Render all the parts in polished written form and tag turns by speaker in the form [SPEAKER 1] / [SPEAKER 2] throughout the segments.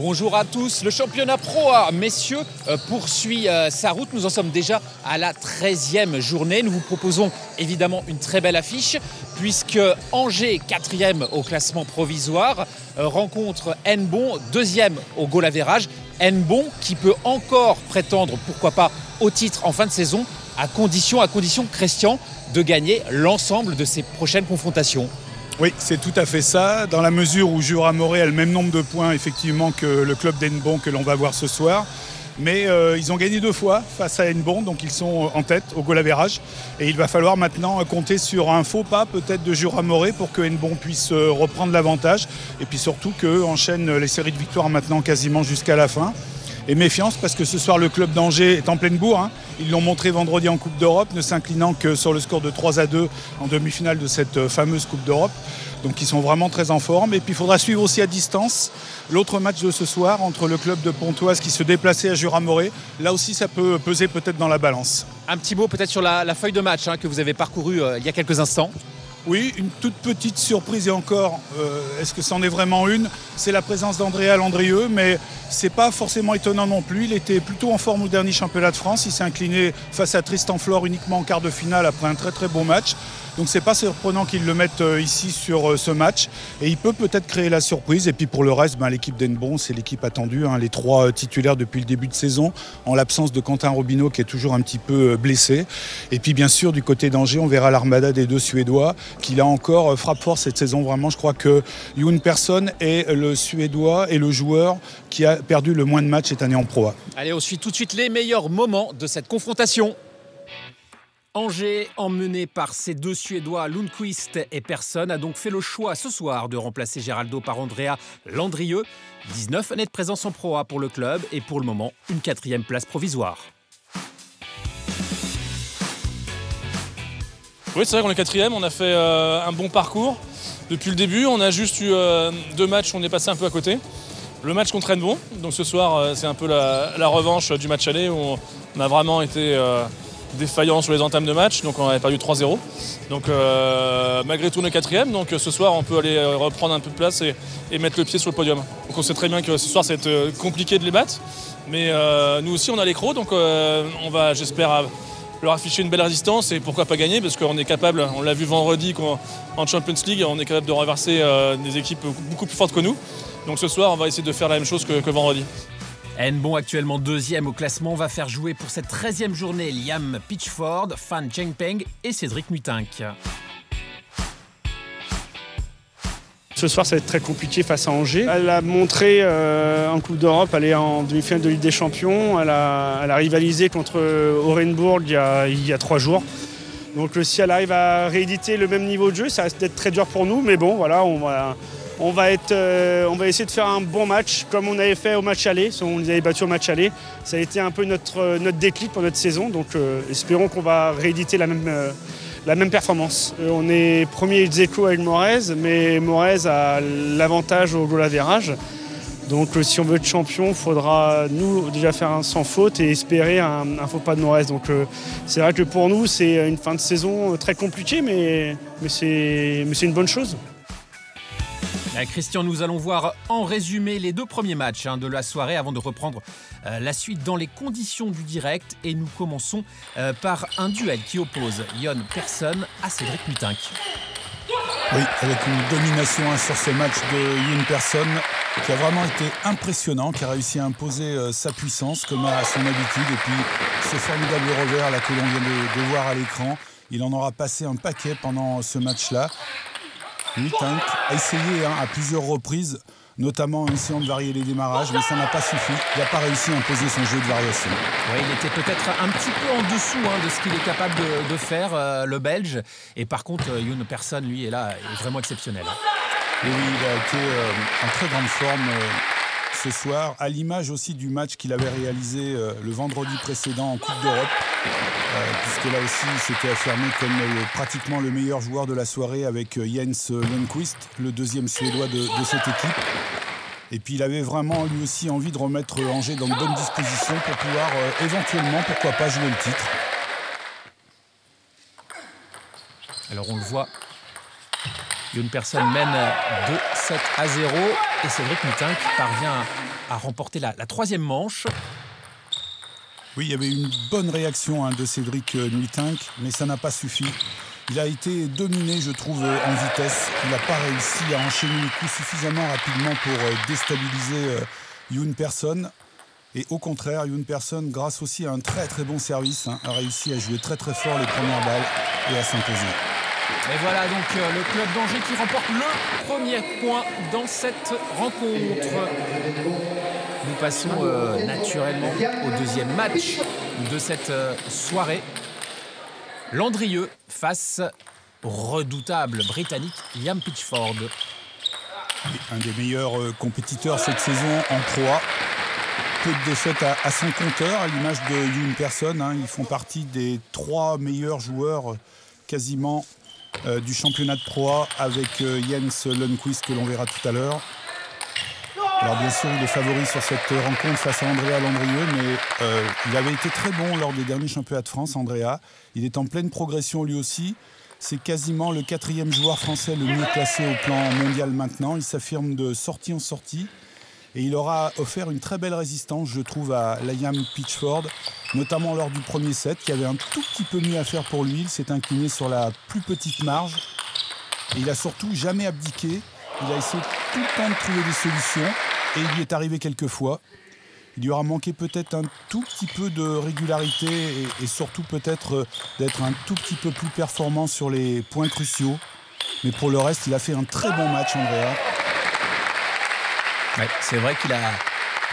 [SPEAKER 1] Bonjour à tous, le championnat Pro A, messieurs, poursuit sa route. Nous en sommes déjà à la 13e journée. Nous vous proposons évidemment une très belle affiche puisque Angers, 4e au classement provisoire, rencontre Hennebont, 2e au goal average. Hennebont qui peut encore prétendre, pourquoi pas, au titre en fin de saison, à condition, Christian, de gagner l'ensemble de ses prochaines confrontations.
[SPEAKER 2] Oui, c'est tout à fait ça, dans la mesure où Jura-Morée a le même nombre de points effectivement que le club d'Hennebont que l'on va voir ce soir. Mais ils ont gagné 2 fois face à Hennebont, donc ils sont en tête au goal average. Et il va falloir maintenant compter sur un faux pas peut-être de Jura-Morée pour que Hennebont puisse reprendre l'avantage. Et puis surtout qu'eux enchaînent les séries de victoires maintenant quasiment jusqu'à la fin. Et méfiance parce que ce soir le club d'Angers est en pleine bourre. Ils l'ont montré vendredi en Coupe d'Europe, ne s'inclinant que sur le score de 3-2 en demi-finale de cette fameuse Coupe d'Europe. Donc ils sont vraiment très en forme. Et puis il faudra suivre aussi à distance l'autre match de ce soir entre le club de Pontoise qui se déplaçait à Jura-Morée. Là aussi ça peut peser peut-être dans la balance.
[SPEAKER 1] Un petit mot peut-être sur la feuille de match que vous avez parcourue il y a quelques instants.
[SPEAKER 2] Oui, une toute petite surprise et encore, est-ce que c'en est vraiment une? C'est la présence d'Andrea Landrieux, mais c'est pas forcément étonnant non plus. Il était plutôt en forme au dernier championnat de France. Il s'est incliné face à Tristan Flore uniquement en quart de finale après un très très beau match. Donc c'est pas surprenant qu'ils le mettent ici sur ce match. Et il peut peut-être créer la surprise. Et puis pour le reste, l'équipe d'Hennebont, c'est l'équipe attendue. Les 3 titulaires depuis le début de saison, en l'absence de Quentin Robineau qui est toujours un petit peu blessé. Et puis bien sûr, du côté d'Angers, on verra l'armada des 2 Suédois qui là encore frappe fort cette saison. Vraiment, je crois que Youn Persson est le Suédois et le joueur qui a perdu le moins de matchs cette année en Pro A.
[SPEAKER 1] Allez, on suit tout de suite les meilleurs moments de cette confrontation. Angers, emmené par ses 2 Suédois, Lundqvist et Persson, a donc fait le choix ce soir de remplacer Geraldo par Andrea Landrieux. 19 années de présence en Pro A pour le club et pour le moment, une 4e place provisoire.
[SPEAKER 3] Oui, c'est vrai qu'on est 4e, on a fait un bon parcours. Depuis le début, on a juste eu 2 matchs où on est passé un peu à côté. Le match contre Hennebont, donc ce soir, c'est un peu la revanche du match aller où on a vraiment été défaillant sur les entames de match, donc on avait perdu 3-0. Donc malgré tout on est 4e, donc ce soir on peut aller reprendre un peu de place et mettre le pied sur le podium. Donc on sait très bien que ce soir ça va être compliqué de les battre, mais nous aussi on a les crocs, donc on va, j'espère, leur afficher une belle résistance et pourquoi pas gagner, parce qu'on est capable, on l'a vu vendredi en Champions League, on est capable de renverser des équipes beaucoup plus fortes que nous. Donc ce soir on va essayer de faire la même chose que vendredi.
[SPEAKER 1] Hennebont, actuellement 2e au classement, va faire jouer pour cette 13e journée Liam Pitchford, Fan Chengpeng et Cédric Mutinck.
[SPEAKER 4] Ce soir, ça va être très compliqué face à Angers. Elle a montré en Coupe d'Europe, elle est en demi-finale de Ligue des Champions. Elle a rivalisé contre Orenbourg il y a 3 jours. Donc si elle arrive à rééditer le même niveau de jeu, ça risque d'être très dur pour nous. Mais bon, voilà, on va essayer de faire un bon match comme on avait fait au match aller. On les avait battus au match aller. Ça a été un peu notre déclic pour notre saison. Donc espérons qu'on va rééditer la même performance. On est premier ex-aequo avec Morez, mais Morez a l'avantage au goal average. Donc si on veut être champion, il faudra nous déjà faire un sans faute et espérer un faux pas de Morez. Donc c'est vrai que pour nous, c'est une fin de saison très compliquée, mais c'est une bonne chose.
[SPEAKER 1] Christian, nous allons voir en résumé les 2 premiers matchs de la soirée avant de reprendre la suite dans les conditions du direct. Et nous commençons par un duel qui oppose Youn Persson à Cédric Mutinck.
[SPEAKER 2] Oui, avec une domination sur ce match de Youn Persson qui a vraiment été impressionnant, qui a réussi à imposer sa puissance comme à son habitude. Et puis ce formidable revers là, que l'on vient de voir à l'écran, il en aura passé un paquet pendant ce match-là. Mutinck a essayé à plusieurs reprises, notamment en essayant de varier les démarrages, mais ça n'a pas suffi. Il n'a pas réussi à imposer son jeu de variation.
[SPEAKER 1] Ouais, il était peut-être un petit peu en dessous de ce qu'il est capable de faire, le Belge. Et par contre, Youn Persson, lui, est vraiment exceptionnel.
[SPEAKER 2] Et oui, il a été en très grande forme ce soir, à l'image aussi du match qu'il avait réalisé le vendredi précédent en Coupe d'Europe. Puisque là aussi il s'était affirmé comme pratiquement le meilleur joueur de la soirée avec Jens Lundqvist, le 2e Suédois de cette équipe. Et puis il avait vraiment lui aussi envie de remettre Angers dans de bonnes dispositions pour pouvoir éventuellement, pourquoi pas, jouer le titre.
[SPEAKER 1] Alors on le voit, Youn Persson mène 2-7-0 et Cédric Mutinck parvient a remporté la troisième manche.
[SPEAKER 2] Oui, il y avait une bonne réaction de Cédric Nuitink, mais ça n'a pas suffi. Il a été dominé, je trouve, en vitesse. Il n'a pas réussi à enchaîner les coups suffisamment rapidement pour déstabiliser Youn Persson. Et au contraire, Youn Persson, grâce aussi à un très très bon service, a réussi à jouer très très fort les premières balles et à s'imposer.
[SPEAKER 1] Et voilà donc le club d'Angers qui remporte le premier point dans cette rencontre. Nous passons naturellement au deuxième match de cette soirée. Landrieux face au redoutable britannique Liam Pitchford.
[SPEAKER 2] Un des meilleurs compétiteurs cette saison en Pro A. Peu de défaites à son compteur, à l'image de Youn Persson. Ils font partie des 3 meilleurs joueurs quasiment du championnat de Pro A avec Jens Lundqvist que l'on verra tout à l'heure. Alors bien sûr, il est favori sur cette rencontre face à Andrea Landrieux, mais il avait été très bon lors des derniers championnats de France, Andrea. Il est en pleine progression lui aussi. C'est quasiment le 4e joueur français le mieux classé au plan mondial maintenant. Il s'affirme de sortie en sortie. Et il aura offert une très belle résistance, je trouve, à Liam Pitchford, notamment lors du premier set, qui avait un tout petit peu mieux à faire pour lui. Il s'est incliné sur la plus petite marge. Et il a surtout jamais abdiqué. Il a essayé tout le temps de trouver des solutions. Et il y est arrivé quelques fois. Il lui aura manqué peut-être un tout petit peu de régularité et surtout peut-être d'être un tout petit peu plus performant sur les points cruciaux. Mais pour le reste, il a fait un très bon match, Andrea.
[SPEAKER 1] Ouais, c'est vrai qu'il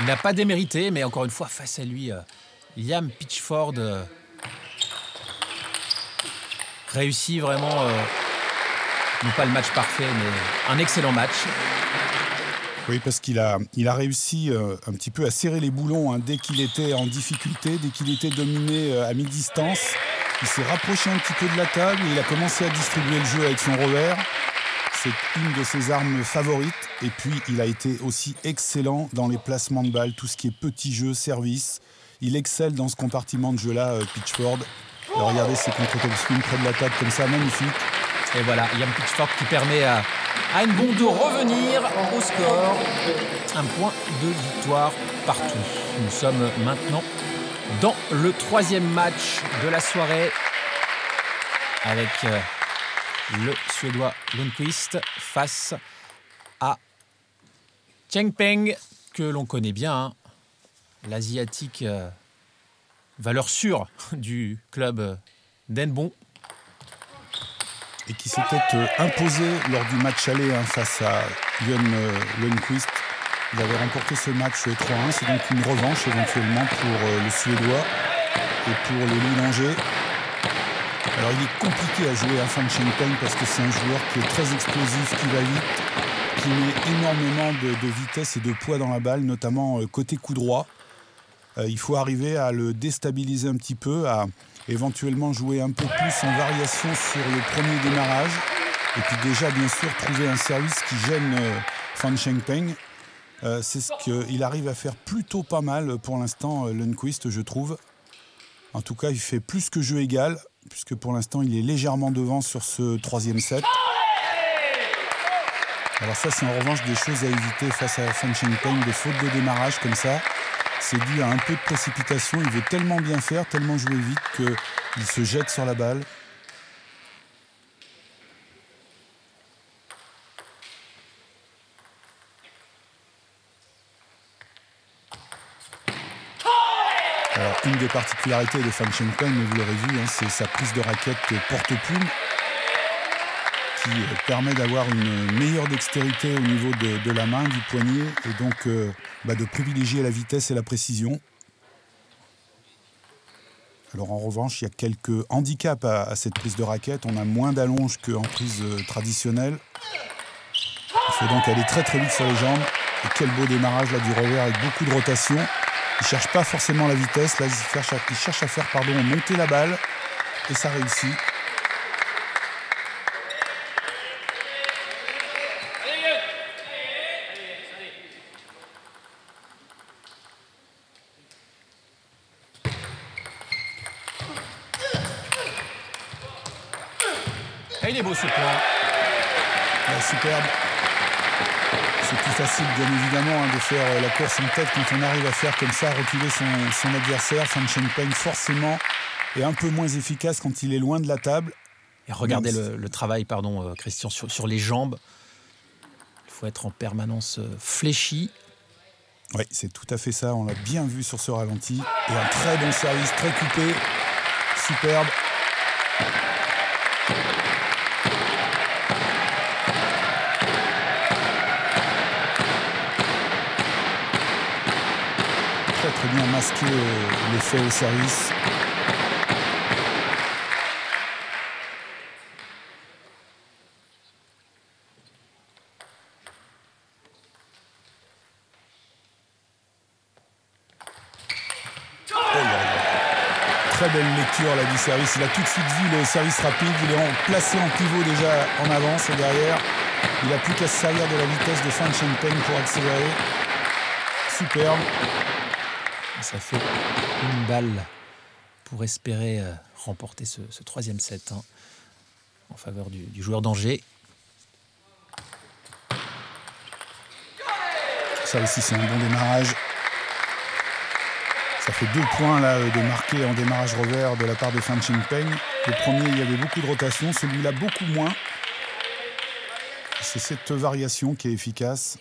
[SPEAKER 1] n'a pas démérité, mais encore une fois, face à lui, Liam Pitchford réussit vraiment, non pas le match parfait, mais un excellent match.
[SPEAKER 2] Oui, parce qu'il a réussi un petit peu à serrer les boulons dès qu'il était en difficulté, dès qu'il était dominé à mi-distance. Il s'est rapproché un petit peu de la table et il a commencé à distribuer le jeu avec son revers. C'est une de ses armes favorites. Et puis, il a été aussi excellent dans les placements de balles, tout ce qui est petit jeu, service. Il excelle dans ce compartiment de jeu-là, Pitchford. Alors, regardez ses contre-top spin près de la table comme ça, magnifique.
[SPEAKER 1] Et voilà, Liam Pitchford qui permet à Nbon de revenir au score. Un point de victoire partout. Nous sommes maintenant dans le 3e match de la soirée avec le Suédois Lundqvist face à Cheng Peng, que l'on connaît bien, l'Asiatique valeur sûre du club d'Nbon.
[SPEAKER 2] Et qui s'était imposé lors du match aller face à Youn Lundqvist. Il avait remporté ce match 3-1. C'est donc une revanche éventuellement pour le Suédois et pour le Loup d'Angers. Alors il est compliqué à jouer Fan Cheng Peng parce que c'est un joueur qui est très explosif, qui va vite, qui met énormément de vitesse et de poids dans la balle, notamment côté coup droit. Il faut arriver à le déstabiliser un petit peu, à éventuellement jouer un peu plus en variation sur le premier démarrage. Et puis déjà, bien sûr, trouver un service qui gêne Fan Cheng Peng. C'est ce qu'il arrive à faire plutôt pas mal pour l'instant, Lundqvist, je trouve. En tout cas, il fait plus que jeu égal, puisque pour l'instant, il est légèrement devant sur ce 3e set. Alors ça, c'est en revanche des choses à éviter face à Fan Cheng Peng, des fautes de démarrage comme ça. C'est dû à un peu de précipitation. Il veut tellement bien faire, tellement jouer vite qu'il se jette sur la balle. Alors, une des particularités de Fan Cheng Peng, vous l'aurez vu, c'est sa prise de raquette porte-plume qui permet d'avoir une meilleure dextérité au niveau de la main, du poignet, et donc de privilégier la vitesse et la précision. Alors en revanche, il y a quelques handicaps à cette prise de raquette. On a moins d'allonge qu'en prise traditionnelle. Il faut donc aller très très vite sur les jambes. Et quel beau démarrage là du revers avec beaucoup de rotation. Il ne cherche pas forcément la vitesse. Là, il cherche à faire monter la balle. Et ça réussit.
[SPEAKER 1] Et il est beau ce point.
[SPEAKER 2] Superbe. Ce qui facile, bien évidemment, de faire la course en tête quand on arrive à faire comme ça, reculer son adversaire. Fan Cheng-Peng, forcément, est un peu moins efficace quand il est loin de la table.
[SPEAKER 1] Et regardez le travail, Christian, sur les jambes. Il faut être en permanence fléchi.
[SPEAKER 2] Oui, c'est tout à fait ça. On l'a bien vu sur ce ralenti. Et un très bon service, très coupé. Superbe. Très bien masqué l'effet au service. Très belle lecture là, du service. Il a tout de suite vu le service rapide. Il est placé en pivot déjà en avance et derrière. Il n'a plus qu'à se servir de la vitesse de Fan Cheng-Peng pour accélérer. Superbe.
[SPEAKER 1] Ça fait une balle pour espérer remporter ce troisième set en faveur du joueur d'Angers.
[SPEAKER 2] Ça aussi, c'est un bon démarrage. Ça fait 2 points là, de marquer en démarrage revers de la part de Fan Cheng-Peng. Le premier, il y avait beaucoup de rotation. Celui-là, beaucoup moins. C'est cette variation qui est efficace.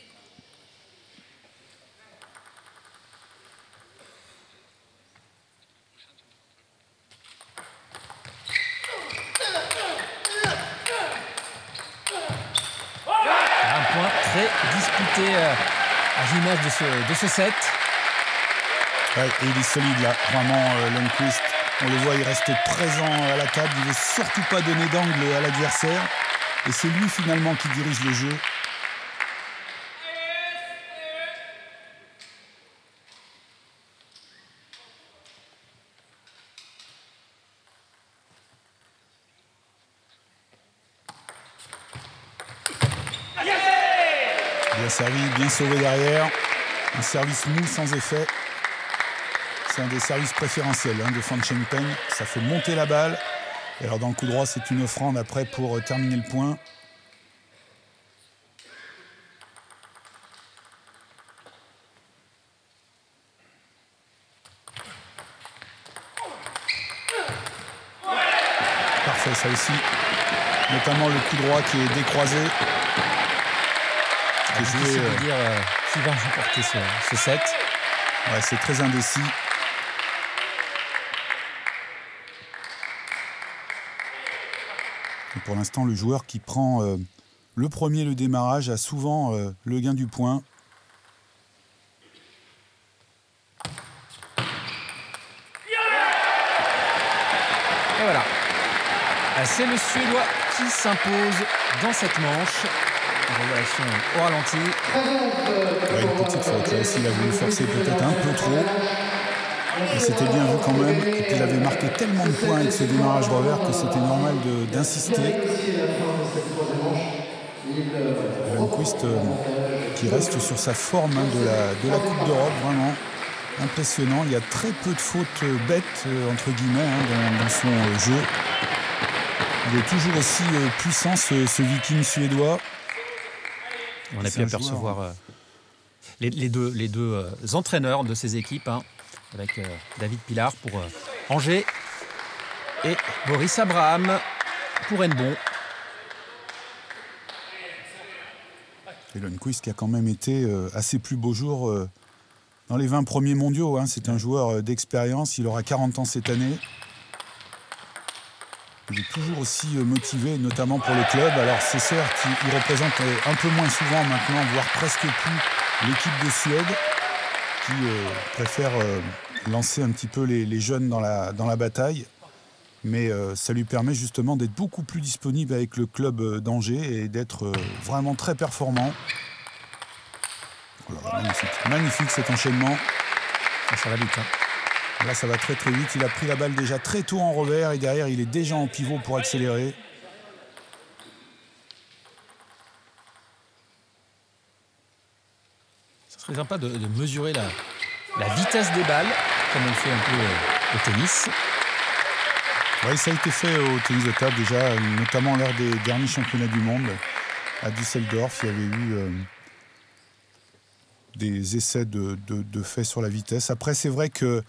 [SPEAKER 1] Très disputé à l'image de ce set.
[SPEAKER 2] Ouais, et il est solide là, vraiment Lundqvist. On le voit, il reste présent à la table. Il ne veut surtout pas donner d'angle à l'adversaire. Et c'est lui finalement qui dirige le jeu. Bien servi, bien sauvé derrière. Un service mou sans effet. C'est un des services préférentiels de Fan Cheng-Peng. Ça fait monter la balle. Et alors dans le coup droit, c'est une offrande après pour terminer le point. Parfait, ça aussi. Notamment le coup droit qui est décroisé.
[SPEAKER 1] Difficile de dire qui va remporter ce set.
[SPEAKER 2] Ouais, c'est très indécis. Et pour l'instant, le joueur qui prend le premier le démarrage a souvent le gain du point.
[SPEAKER 1] Et voilà. C'est le Suédois qui s'impose dans cette manche. Révélation au ralenti.
[SPEAKER 2] Ouais, une petite faute là aussi, il a voulu forcer peut-être un peu trop. Et c'était bien vu quand même. Et puis il avait marqué tellement de points avec ce démarrage revers que c'était normal d'insister. Lundqvist qui reste sur sa forme de la Coupe d'Europe, vraiment impressionnant. Il y a très peu de fautes bêtes, entre guillemets, dans son jeu. Il est toujours aussi puissant, ce Viking suédois.
[SPEAKER 1] On a pu apercevoir les deux entraîneurs de ces équipes, avec David Pilar pour Angers et Boris Abraham pour Hennebont.
[SPEAKER 2] Et Lundqvist qui a quand même été à ses plus beaux jours dans les 20 premiers mondiaux. C'est un joueur d'expérience, il aura 40 ans cette année. Il est toujours aussi motivé, notamment pour le club. Alors c'est certes, il représente un peu moins souvent maintenant, voire presque plus, l'équipe de Suède, qui préfère lancer un petit peu les jeunes dans la bataille. Mais ça lui permet justement d'être beaucoup plus disponible avec le club d'Angers et d'être vraiment très performant. Voilà, magnifique cet enchaînement.
[SPEAKER 1] Ça va vite.
[SPEAKER 2] Là, ça va très très vite. Il a pris la balle déjà très tôt en revers et derrière, il est déjà en pivot pour accélérer.
[SPEAKER 1] Ça serait sympa de mesurer la vitesse des balles, comme on le fait un peu au tennis.
[SPEAKER 2] Oui, ça a été fait au tennis de table déjà, notamment lors des derniers championnats du monde. À Düsseldorf, il y avait eu des essais de fait sur la vitesse. Après, c'est vrai que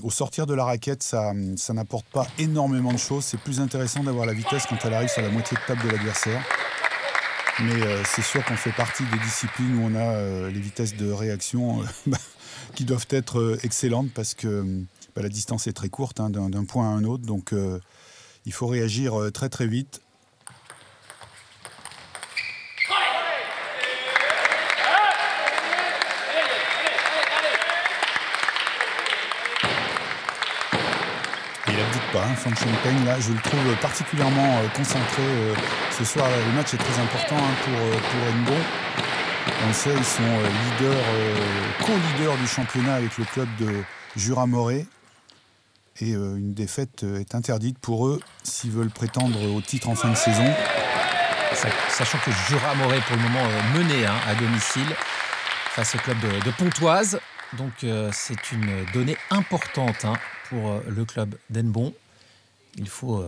[SPEAKER 2] au sortir de la raquette, ça n'apporte pas énormément de choses. C'est plus intéressant d'avoir la vitesse quand elle arrive sur la moitié de table de l'adversaire. Mais c'est sûr qu'on fait partie des disciplines où on a les vitesses de réaction qui doivent être excellentes parce que la distance est très courte d'un point à un autre. Donc il faut réagir très très vite. Pas, hein, Fan Champagne, là, je le trouve particulièrement concentré ce soir. Le match est très important pour Nbon. On le sait, ils sont co-leaders du championnat avec le club de Jura-Morée. Et une défaite est interdite pour eux s'ils veulent prétendre au titre en fin de saison.
[SPEAKER 1] Sachant que Jura-Morée, pour le moment, menait à domicile face au club de Pontoise. Donc c'est une donnée importante pour le club d'Henbon. Il faut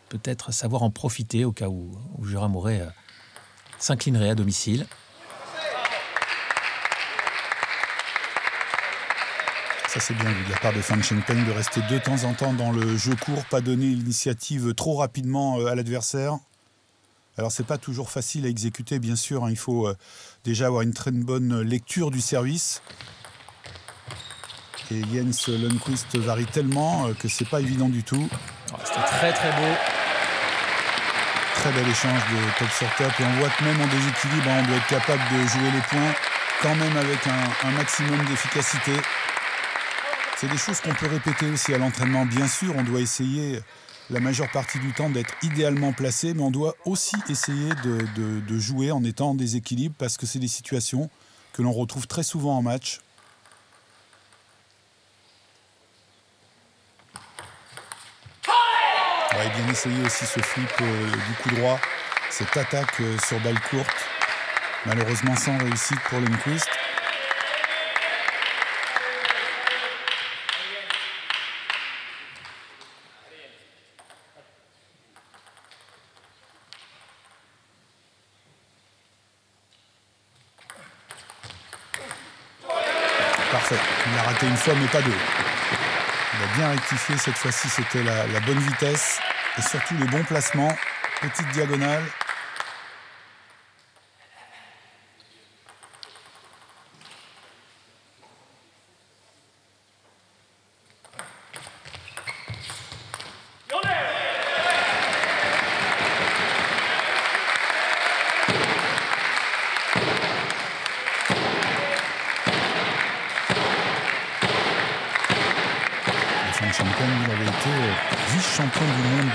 [SPEAKER 1] peut-être savoir en profiter au cas où Jura-Morée s'inclinerait à domicile.
[SPEAKER 2] Ça c'est bien de la part de Fan Champagne de rester de temps en temps dans le jeu court, pas donner l'initiative trop rapidement à l'adversaire. Alors c'est pas toujours facile à exécuter bien sûr, il faut déjà avoir une très bonne lecture du service. Et Jens Lundqvist varie tellement que c'est pas évident du tout.
[SPEAKER 1] C'était très très beau.
[SPEAKER 2] Très bel échange de top sur top. Et on voit que même en déséquilibre, on doit être capable de jouer les points quand même avec un maximum d'efficacité. C'est des choses qu'on peut répéter aussi à l'entraînement. Bien sûr, on doit essayer la majeure partie du temps d'être idéalement placé, mais on doit aussi essayer de jouer en étant en déséquilibre parce que c'est des situations que l'on retrouve très souvent en match. On va bien essayer aussi ce flip du coup droit, cette attaque sur balle courte, malheureusement sans réussite pour Lundqvist. Parfait, il a raté une fois mais pas deux. Il a bien rectifié, cette fois-ci c'était la bonne vitesse et surtout le bon placement, petite diagonale. Il avait été vice-champion du monde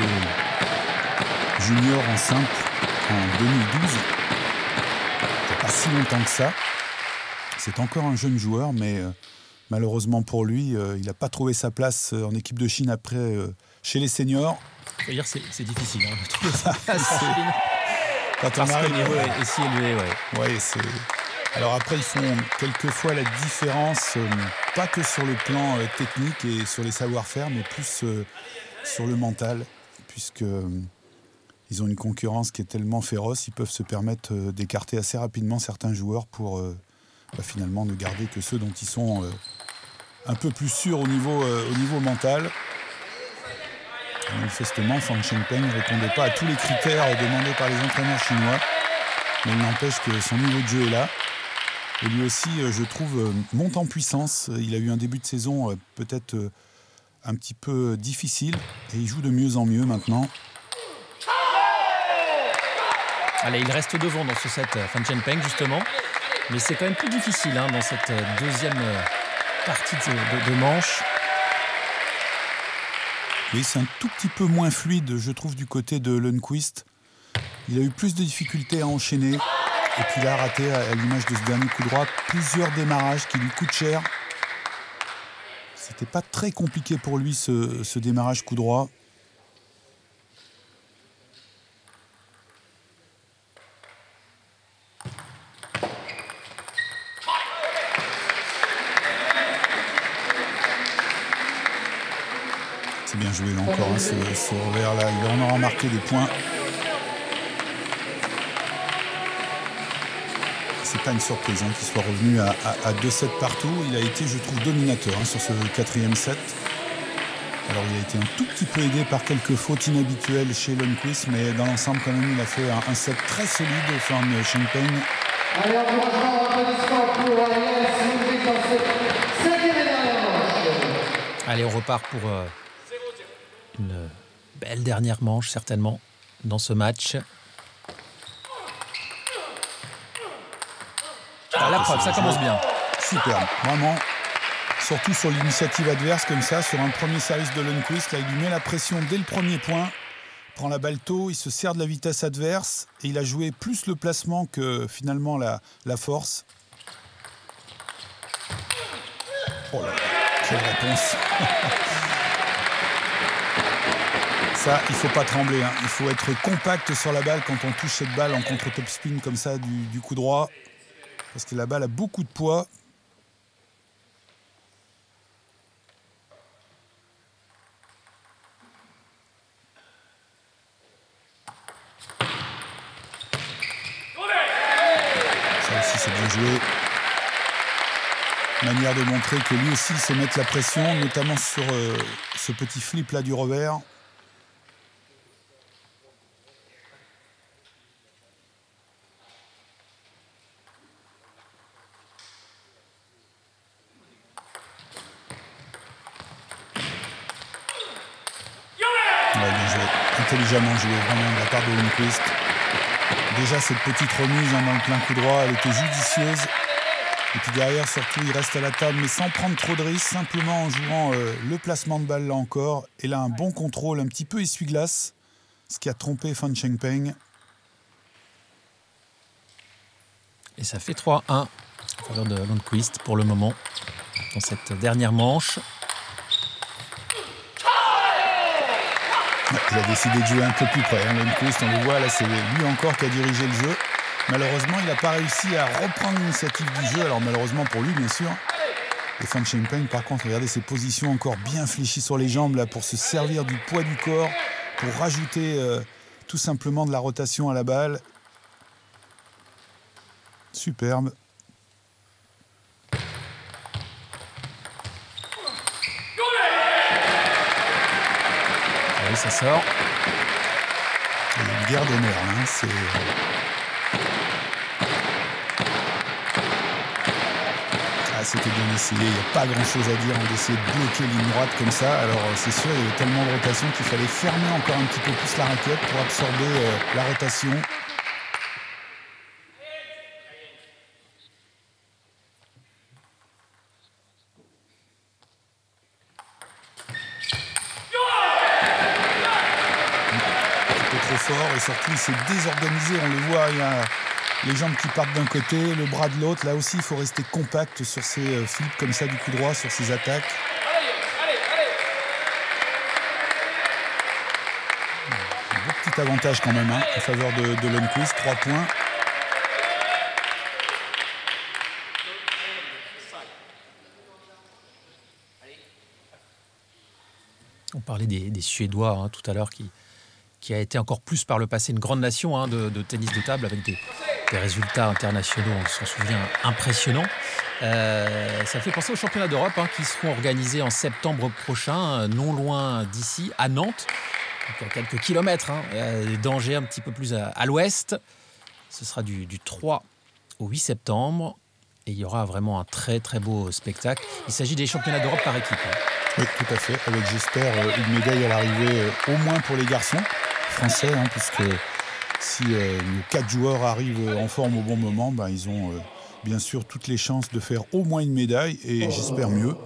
[SPEAKER 2] junior en simple en 2012. Il n'y a pas si longtemps que ça. C'est encore un jeune joueur, mais malheureusement pour lui, il n'a pas trouvé sa place en équipe de Chine après chez les seniors.
[SPEAKER 1] Il faut dire que c'est difficile de trouver sa place en Chine.
[SPEAKER 2] Quand on arrive,
[SPEAKER 1] le niveau est si élevé.
[SPEAKER 2] Ouais, c'est... Alors après, ils font quelquefois la différence, pas que sur le plan technique et sur les savoir-faire, mais plus sur le mental, puisqu'ils ont une concurrence qui est tellement féroce, ils peuvent se permettre d'écarter assez rapidement certains joueurs pour finalement ne garder que ceux dont ils sont un peu plus sûrs au niveau mental. Et manifestement, Fan Champagne ne répondait pas à tous les critères demandés par les entraîneurs chinois, mais il n'empêche que son niveau de jeu est là. Et lui aussi, je trouve, monte en puissance. Il a eu un début de saison peut-être un petit peu difficile. Et il joue de mieux en mieux maintenant.
[SPEAKER 1] Allez, il reste devant dans ce set, Fan Champagne, justement. Mais c'est quand même plus difficile dans cette deuxième partie de manche.
[SPEAKER 2] Oui, c'est un tout petit peu moins fluide, je trouve, du côté de Lundqvist. Il a eu plus de difficultés à enchaîner. Et puis il a raté, à l'image de ce dernier coup droit, plusieurs démarrages qui lui coûtent cher. C'était pas très compliqué pour lui ce démarrage coup droit. C'est bien joué là encore, ce revers là, il en aura marqué des points. c'est pas une surprise qu'il soit revenu à 2-7 partout. Il a été, je trouve, dominateur sur ce 4e set. Alors il a été un tout petit peu aidé par quelques fautes inhabituelles chez Lundqvist, mais dans l'ensemble quand même il a fait un set très solide au Fan Champagne.
[SPEAKER 5] Allez, encouragement, applaudissements pour Ariel Simovic dans cette 5e et dernière manche.
[SPEAKER 1] Allez, on repart pour une belle dernière manche certainement dans ce match. La preuve, ça commence bien.
[SPEAKER 2] Superbe, vraiment. Surtout sur l'initiative adverse comme ça, sur un premier service de Lundqvist. Là, il lui met la pression dès le premier point. Il prend la balle tôt, il se sert de la vitesse adverse. Et il a joué plus le placement que finalement la force. Oh là là, quelle réponse. Ça, il ne faut pas trembler. Il faut être compact sur la balle quand on touche cette balle en contre-top spin comme ça du coup droit. Parce que la balle a beaucoup de poids. Ça aussi, c'est bien joué. Manière de montrer que lui aussi sait mettre la pression, notamment sur ce petit flip là du revers. Ouais, bien joué. Intelligemment joué vraiment de la part de Lundqvist. Déjà cette petite remise dans le plein coup droit, elle était judicieuse. Et puis derrière, surtout, il reste à la table, mais sans prendre trop de risques, simplement en jouant le placement de balle là encore. Et là, un bon contrôle, un petit peu essuie-glace, ce qui a trompé Fan Champagne.
[SPEAKER 1] Et ça fait 3-1 en faveur de Lundqvist pour le moment, dans cette dernière manche.
[SPEAKER 2] Il a décidé de jouer un peu plus près. Lundqvist, on le voit, là, c'est lui encore qui a dirigé le jeu. Malheureusement, il n'a pas réussi à reprendre l'initiative du jeu. Alors malheureusement pour lui, bien sûr. Et Fan Champagne, par contre, regardez ses positions encore bien fléchies sur les jambes là, pour se servir du poids du corps, pour rajouter tout simplement de la rotation à la balle. Superbe.
[SPEAKER 1] Oui, ça sort.
[SPEAKER 2] Il y a une guerre d'honneur. C'est... C'était bien essayé, il n'y a pas grand chose à dire, on essayait de bloquer ligne droite comme ça. Alors c'est sûr, il y avait tellement de rotation qu'il fallait fermer encore un petit peu plus la raquette pour absorber la rotation. Un peu trop fort et surtout il s'est désorganisé, on le voit, il y a les jambes qui partent d'un côté, le bras de l'autre. Là aussi, il faut rester compact sur ces flips comme ça du coup droit, sur ces attaques. Un beau petit avantage quand même en faveur de Lundqvist, 3 points.
[SPEAKER 1] On parlait des Suédois tout à l'heure, qui a été encore plus par le passé une grande nation de tennis de table avec des résultats internationaux, on s'en souvient, impressionnants. Ça fait penser aux championnats d'Europe qui seront organisés en septembre prochain, non loin d'ici, à Nantes, donc à quelques kilomètres d'Angers, un petit peu plus à l'ouest. Ce sera du 3 au 8 septembre et il y aura vraiment un très très beau spectacle. Il s'agit des championnats d'Europe par équipe.
[SPEAKER 2] Oui, tout à fait, avec j'espère une médaille à l'arrivée au moins pour les garçons français, puisque si nos 4 joueurs arrivent en forme au bon moment, ils ont bien sûr toutes les chances de faire au moins une médaille et j'espère mieux.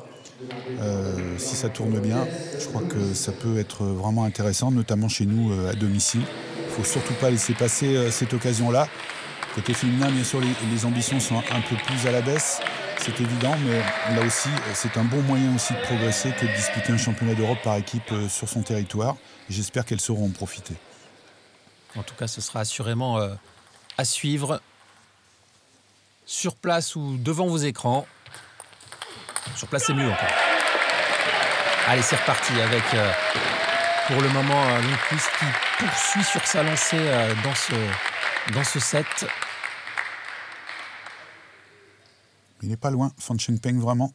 [SPEAKER 2] Si ça tourne bien, je crois que ça peut être vraiment intéressant, notamment chez nous à domicile. Il ne faut surtout pas laisser passer cette occasion-là. Côté féminin, bien sûr, les ambitions sont un peu plus à la baisse, c'est évident, mais là aussi, c'est un bon moyen aussi de progresser que de disputer un championnat d'Europe par équipe sur son territoire. J'espère qu'elles sauront en profiter.
[SPEAKER 1] En tout cas, ce sera assurément à suivre sur place ou devant vos écrans. Sur place, c'est mieux encore. Allez, c'est reparti avec, pour le moment, Lundqvist qui poursuit sur sa lancée dans ce set.
[SPEAKER 2] Il n'est pas loin, Fan Chengpeng, vraiment.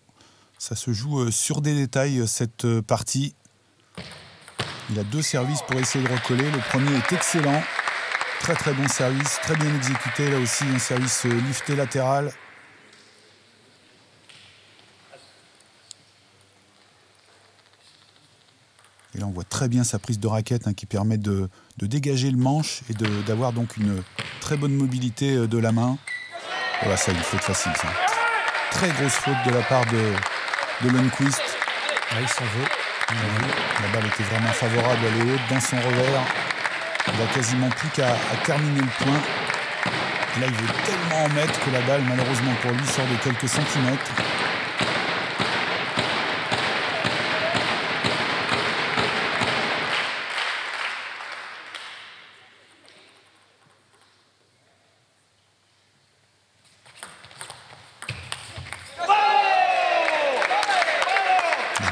[SPEAKER 2] Ça se joue sur des détails, cette partie. Il a 2 services pour essayer de recoller. Le premier est excellent. Très très bon service, très bien exécuté. Là aussi, un service lifté latéral. Et là, on voit très bien sa prise de raquette qui permet de dégager le manche et d'avoir donc une très bonne mobilité de la main. Voilà, ça, une faute facile, ça. Très grosse faute de la part de Lundqvist.
[SPEAKER 6] Il s'en veut.
[SPEAKER 2] La balle était vraiment favorable, elle est haute dans son revers. Il n'a quasiment plus qu'à terminer le point. Et là, il veut tellement en mettre que la balle, malheureusement pour lui, sort de quelques centimètres.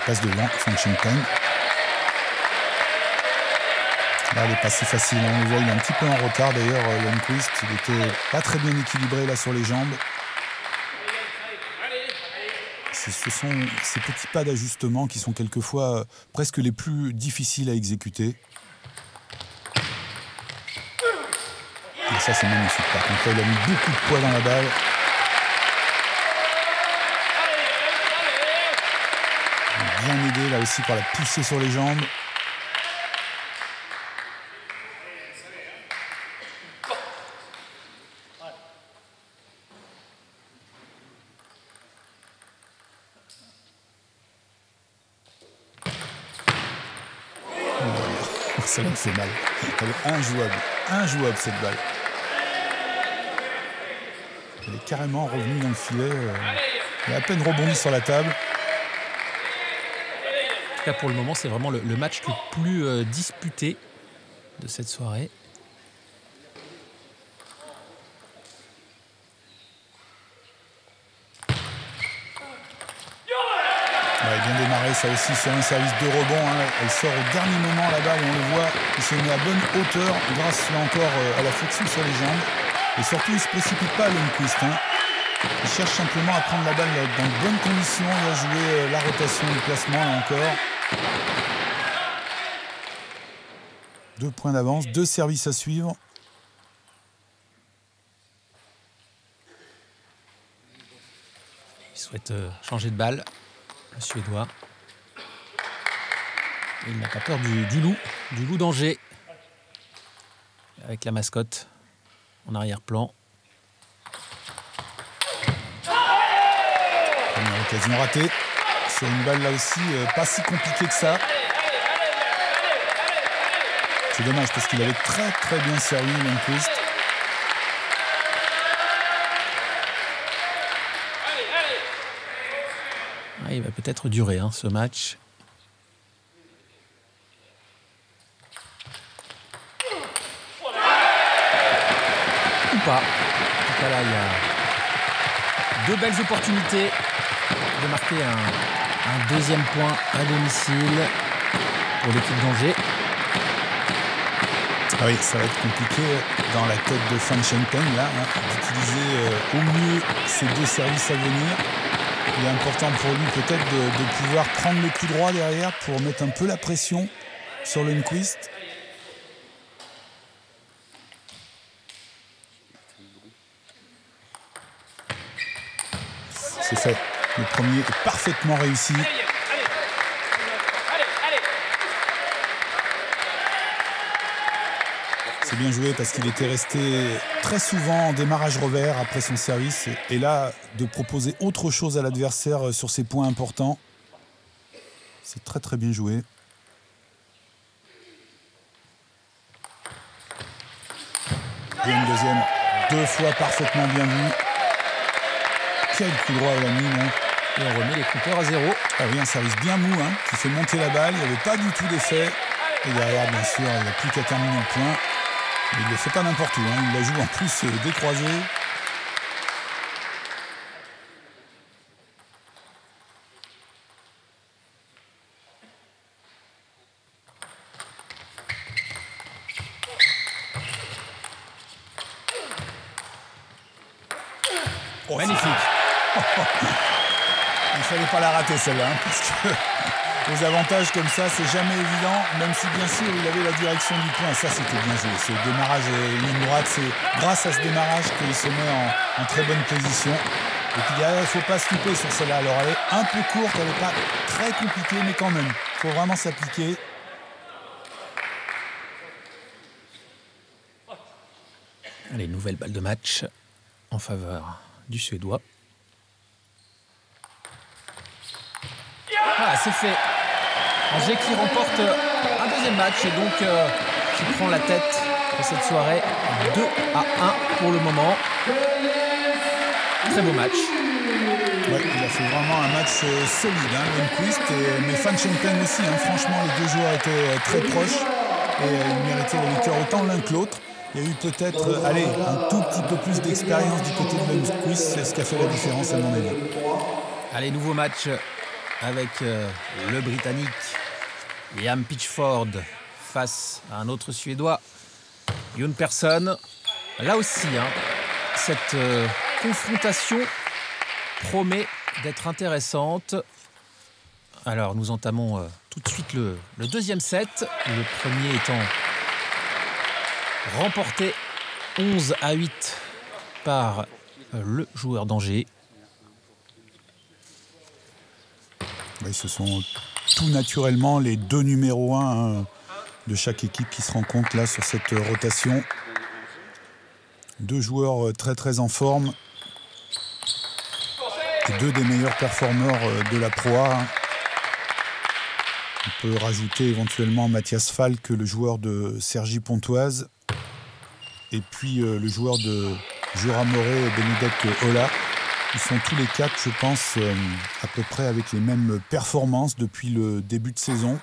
[SPEAKER 2] Passe devant, Fan Chengpeng. Là, elle n'est pas si facile. On le voit, il est un petit peu en retard d'ailleurs, Lundqvist. Il n'était pas très bien équilibré là sur les jambes. Ce sont ces petits pas d'ajustement qui sont quelquefois presque les plus difficiles à exécuter. Et ça, c'est magnifique. Par contre, là, il a mis beaucoup de poids dans la balle. Bien aidé là aussi par la poussée sur les jambes. Ça me fait mal. Elle est injouable cette balle. Elle est carrément revenue dans le filet. Elle a à peine rebondi sur la table.
[SPEAKER 6] Pour le moment, c'est vraiment le match le plus disputé de cette soirée.
[SPEAKER 2] Ouais, bien démarré, ça aussi sur un service de rebond. Elle sort au dernier moment la balle et on le voit, il se met à bonne hauteur grâce là encore à la flexion sur les jambes. Et surtout, il ne se précipite pas, Lundqvist. Il cherche simplement à prendre la balle dans de bonnes conditions et à jouer la rotation du placement là encore. 2 points d'avance, 2 services à suivre.
[SPEAKER 6] Il souhaite changer de balle, le Suédois. Et il n'a pas peur du loup d'Angers. Avec la mascotte en arrière-plan.
[SPEAKER 2] Première occasion ratée. Sur une balle là aussi, pas si compliquée que ça. C'est dommage parce qu'il avait très très bien servi Lundqvist.
[SPEAKER 6] Il va peut-être durer ce match. Ou pas. En tout cas là, il y a 2 belles opportunités de marquer un deuxième point à domicile pour l'équipe d'Angers.
[SPEAKER 2] Ah oui, ça va être compliqué dans la tête de Fan Chengpeng là, d'utiliser au mieux ces 2 services à venir. Il est important pour lui peut-être de pouvoir prendre le coup droit derrière pour mettre un peu la pression sur Lundqvist. C'est fait. Le premier est parfaitement réussi. C'est bien joué parce qu'il était resté très souvent en démarrage revers après son service. Et là, de proposer autre chose à l'adversaire sur ces points importants, c'est très très bien joué. Et une deuxième, 2 fois parfaitement bien vu. Quel coup droit à la mine.
[SPEAKER 6] Et on remet les compteurs à 0.
[SPEAKER 2] Ah oui, un service bien mou qui fait monter la balle. Il n'y avait pas du tout d'effet. Et derrière, bien sûr, il n'y a plus qu'à terminer le point. Mais il ne le fait pas n'importe où. Il la joue en plus décroisé.
[SPEAKER 6] Oh, magnifique.
[SPEAKER 2] Il ne fallait pas la rater celle-là, hein, parce que les avantages comme ça, c'est jamais évident, même si bien sûr il avait la direction du point. Ça, c'était bien joué. Ce démarrage ligne droite, c'est grâce à ce démarrage qu'il se met en très bonne position. Et puis derrière, il ne faut pas se louper sur celle-là. Alors elle est un peu courte, elle n'est pas très compliquée, mais quand même, il faut vraiment s'appliquer.
[SPEAKER 6] Allez, nouvelle balle de match en faveur du Suédois. Voilà, c'est fait. Angers qui remporte un deuxième match et donc qui prend la tête de cette soirée 2-1 pour le moment. Très beau match.
[SPEAKER 2] Ouais, il a fait vraiment un match solide, hein, Lundqvist, mais Van Schempen aussi. Hein, franchement, les deux joueurs étaient très proches et ils méritaient la victoire autant l'un que l'autre. Il y a eu peut-être un tout petit peu plus d'expérience du côté de Lundqvist, c'est ce qui a fait la différence à mon avis.
[SPEAKER 6] Allez, nouveau match avec le Britannique Liam Pitchford face à un autre Suédois, Yoon Persson. Là aussi, hein, cette confrontation promet d'être intéressante. Alors, nous entamons tout de suite le deuxième set. Le premier étant remporté 11-8 par le joueur d'Angers.
[SPEAKER 2] Oui, ce sont tout naturellement les deux numéros 1 de chaque équipe qui se rencontrent là sur cette rotation. Deux joueurs très très en forme. Et deux des meilleurs performeurs de la Pro A. On peut rajouter éventuellement Mathias Falk, le joueur de Cergy-Pontoise. Et puis le joueur de Jura Morée, Benedek Ola. Ils sont tous les quatre, je pense, à peu près avec les mêmes performances depuis le début de saison.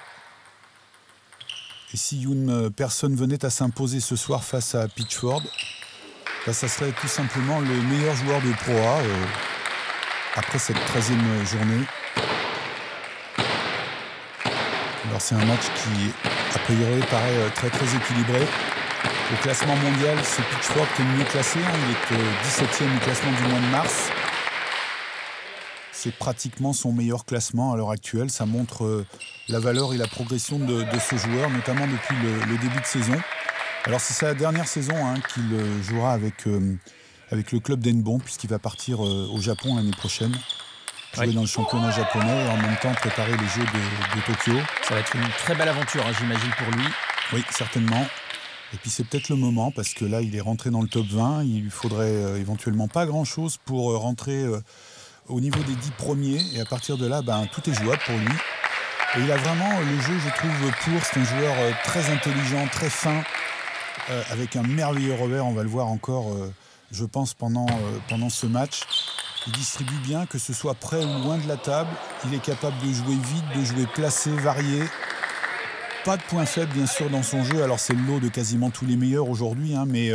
[SPEAKER 2] Et si Yoon Persson venait à s'imposer ce soir face à Pitchford, bah, ça serait tout simplement le meilleur joueur de Pro A après cette 13e journée. Alors c'est un match qui, a priori, paraît très très équilibré. Au classement mondial, c'est Pitchford qui est le mieux classé. Hein. Il est 17e au classement du mois de mars. C'est pratiquement son meilleur classement à l'heure actuelle. Ça montre la valeur et la progression de ce joueur, notamment depuis le début de saison. Alors c'est sa dernière saison hein, qu'il jouera avec le club d'Enbon, puisqu'il va partir au Japon l'année prochaine. Jouer dans le championnat japonais et en même temps préparer les Jeux de Tokyo.
[SPEAKER 6] Ça va être une très belle aventure, hein, j'imagine, pour lui.
[SPEAKER 2] Oui, certainement. Et puis c'est peut-être le moment, parce que là, il est rentré dans le top 20. Il lui faudrait éventuellement pas grand-chose pour rentrer au niveau des 10 premiers. Et à partir de là, tout est jouable pour lui. Et il a vraiment le jeu, je trouve, pour. C'est un joueur très intelligent, très fin, avec un merveilleux revers. On va le voir encore, je pense, pendant ce match. Il distribue bien, que ce soit près ou loin de la table. Il est capable de jouer vite, de jouer placé, varié. Pas de point faible, bien sûr, dans son jeu. Alors, c'est le lot de quasiment tous les meilleurs aujourd'hui. Hein, mais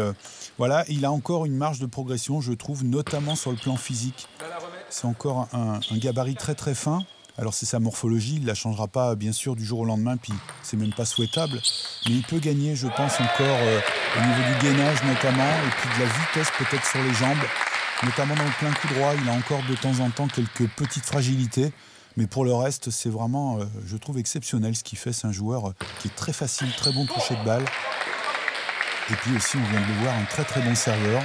[SPEAKER 2] voilà, il a encore une marge de progression, je trouve, notamment sur le plan physique. C'est encore un gabarit très, très fin. Alors, c'est sa morphologie. Il ne la changera pas, bien sûr, du jour au lendemain. Puis, c'est même pas souhaitable. Mais il peut gagner, je pense, encore au niveau du gainage, notamment. Et puis, de la vitesse, peut-être, sur les jambes. Notamment dans le plein coup droit, il a encore de temps en temps quelques petites fragilités. Mais pour le reste, c'est vraiment, je trouve, exceptionnel ce qu'il fait. C'est un joueur qui est très facile, très bon toucher de balle. Et puis aussi, on vient de le voir, un très très bon serveur.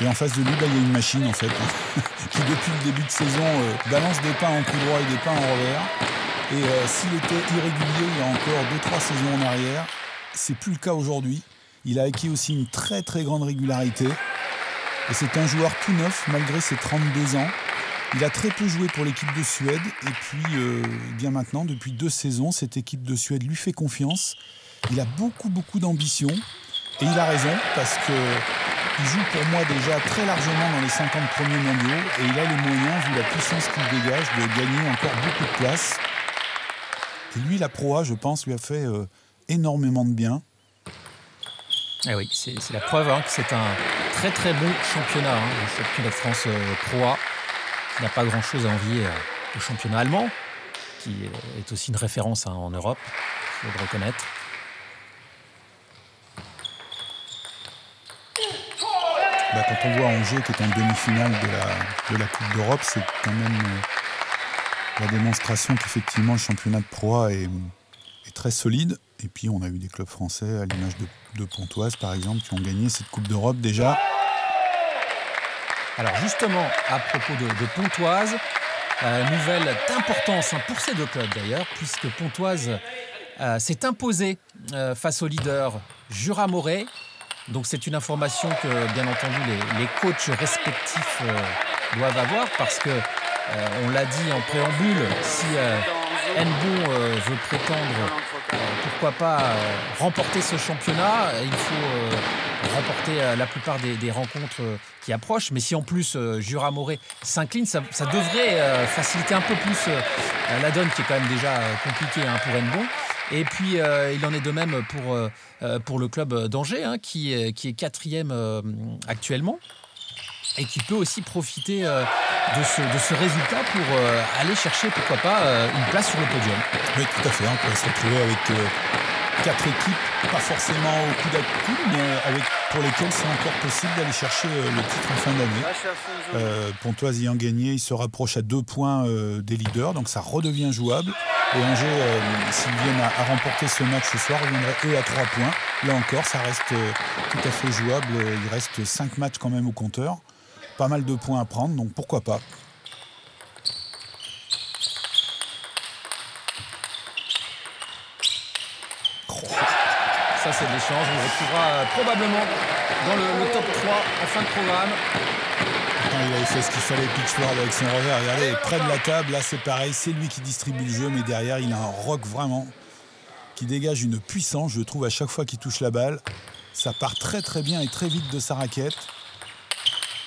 [SPEAKER 2] Et en face de lui, il y a une machine, en fait, qui depuis le début de saison balance des pains en coup droit et des pains en revers. Et s'il était irrégulier il y a encore 2-3 saisons en arrière, c'est plus le cas aujourd'hui. Il a acquis aussi une très très grande régularité. Et c'est un joueur tout neuf, malgré ses 32 ans. Il a très peu joué pour l'équipe de Suède. Et puis, bien maintenant, depuis 2 saisons, cette équipe de Suède lui fait confiance. Il a beaucoup d'ambition. Et il a raison, parce qu'il joue pour moi déjà très largement dans les 50 premiers mondiaux. Et il a les moyens, vu la puissance qu'il dégage, de gagner encore beaucoup de place. Et lui, la Pro A, je pense, lui a fait énormément de bien.
[SPEAKER 6] Eh oui, c'est la preuve hein, que c'est un très très bon championnat, hein, le championnat de France Pro A, qui n'a pas grand-chose à envier au championnat allemand, qui est aussi une référence hein, en Europe, il faut le reconnaître.
[SPEAKER 2] Quand on voit Angers qui est en demi-finale de la Coupe d'Europe, c'est quand même la démonstration qu'effectivement le championnat de Pro A est très solide. Et puis on a eu des clubs français à l'image de Pontoise par exemple qui ont gagné cette Coupe d'Europe déjà.
[SPEAKER 6] Alors justement, à propos de Pontoise, nouvelle d'importance pour ces deux clubs d'ailleurs, puisque Pontoise s'est imposé face au leader Jura-Moret. Donc c'est une information que bien entendu les coachs respectifs doivent avoir, parce que on l'a dit en préambule, si Hennebont veut prétendre pourquoi pas remporter ce championnat, il faut remporter la plupart des rencontres qui approchent. Mais si en plus Jura-Moret s'incline, ça devrait faciliter un peu plus la donne qui est quand même déjà compliquée pour Hennebont. Et puis il en est de même pour le club d'Angers qui est 4e actuellement et qui peut aussi profiter de ce résultat pour aller chercher pourquoi pas une place sur le podium.
[SPEAKER 2] Oui, tout à fait. On peut se retrouver avec 4 équipes, pas forcément au coude à coude, mais pour lesquelles c'est encore possible d'aller chercher le titre en fin d'année. Pontoise ayant gagné, il se rapproche à 2 points des leaders, donc ça redevient jouable. Et Angers, s'ils viennent à remporter ce match ce soir, reviendraient eux à 3 points. Là encore, ça reste tout à fait jouable. Il reste 5 matchs quand même au compteur. Pas mal de points à prendre, donc pourquoi pas.
[SPEAKER 6] Ça, c'est de l'échange. On le retrouvera probablement dans le top 3 en fin de programme.
[SPEAKER 2] Il avait fait ce qu'il fallait, Pitchford, avec son revers. Regardez, près de la table, là c'est pareil, c'est lui qui distribue le jeu, mais derrière il a un rock vraiment qui dégage une puissance, je trouve, à chaque fois qu'il touche la balle. Ça part très très bien et très vite de sa raquette.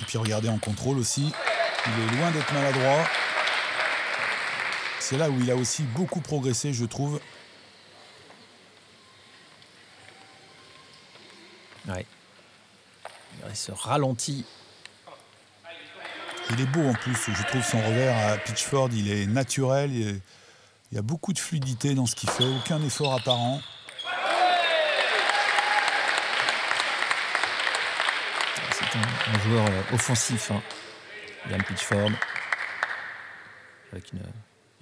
[SPEAKER 2] Et puis regardez en contrôle aussi, il est loin d'être maladroit. C'est là où il a aussi beaucoup progressé, je trouve.
[SPEAKER 6] Ouais. Il se ralentit.
[SPEAKER 2] Il est beau en plus, je trouve son revers à Pitchford, il est naturel, il y a beaucoup de fluidité dans ce qu'il fait, aucun effort apparent.
[SPEAKER 6] C'est un joueur offensif, Ian Pitchford, avec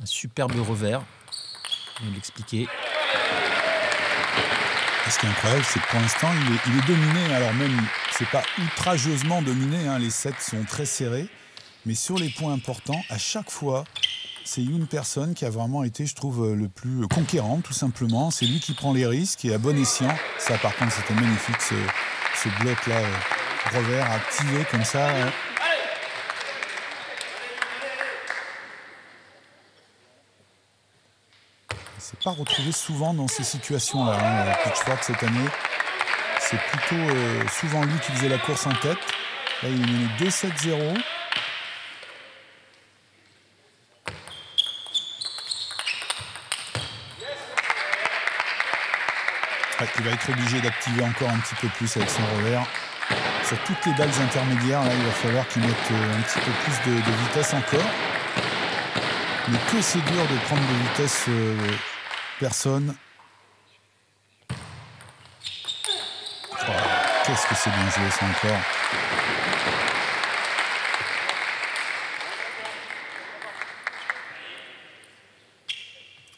[SPEAKER 6] un superbe revers, on va l'expliquer.
[SPEAKER 2] Ce qui est incroyable, c'est que pour l'instant, il est dominé, alors même, c'est pas outrageusement dominé, les sets sont très serrés. Mais sur les points importants, à chaque fois, c'est une personne qui a vraiment été, je trouve, le plus conquérant, tout simplement. C'est lui qui prend les risques et à bon escient. Ça, par contre, c'était magnifique, ce bloc-là, revers activé comme ça. C'est pas retrouvé souvent dans ces situations-là, Pitchford, cette année. C'est plutôt souvent lui qui faisait la course en tête. Là, il est mené 2-7-0. Il va être obligé d'activer encore un petit peu plus avec son revers. Sur toutes les balles intermédiaires, là, il va falloir qu'il mette un petit peu plus de vitesse encore. Mais que c'est dur de prendre de vitesse personne. Oh, qu'est-ce que c'est bien joué ça encore.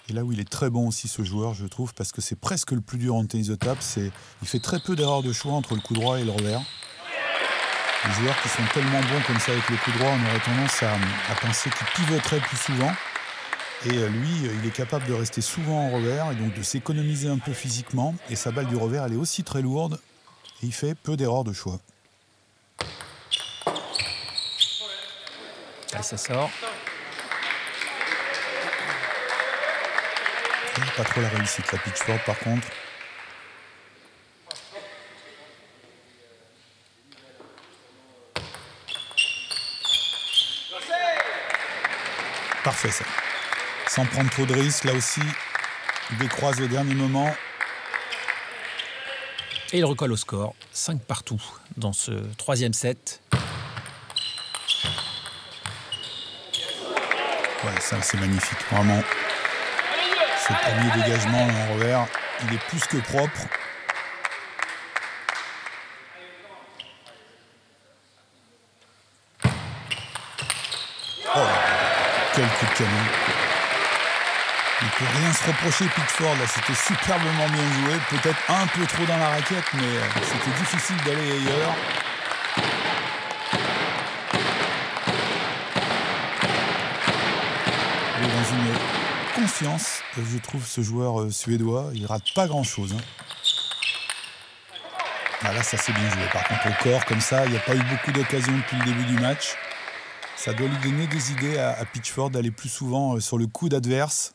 [SPEAKER 2] Et là où il est très bon aussi ce joueur, je trouve, parce que c'est presque le plus dur en tennis de table, il fait très peu d'erreurs de choix entre le coup droit et le revers. Les joueurs qui sont tellement bons comme ça avec le coup droit, on aurait tendance à penser qu'ils pivoteraient plus souvent. Et lui, il est capable de rester souvent en revers et donc de s'économiser un peu physiquement. Et sa balle du revers, elle est aussi très lourde. Et il fait peu d'erreurs de choix.
[SPEAKER 6] Et ça sort.
[SPEAKER 2] Pas trop la réussite, la Pitchford, par contre. Parfait, ça. Sans prendre trop de risques, là aussi, il décroise au dernier moment.
[SPEAKER 6] Et il recolle au score, 5 partout dans ce 3e set.
[SPEAKER 2] Ouais, ça c'est magnifique, vraiment. Ce premier dégagement en revers, il est plus que propre. Quel coup de canon. Il ne peut rien se reprocher, Pitchford. Là, c'était superbement bien joué. Peut-être un peu trop dans la raquette, mais c'était difficile d'aller ailleurs. Il est dans une confiance, je trouve, ce joueur suédois. Il rate pas grand-chose. Ah, là, ça c'est bien joué. Par contre, au corps, comme ça, il n'y a pas eu beaucoup d'occasions depuis le début du match. Ça doit lui donner des idées à Pitchford d'aller plus souvent sur le coude adverse.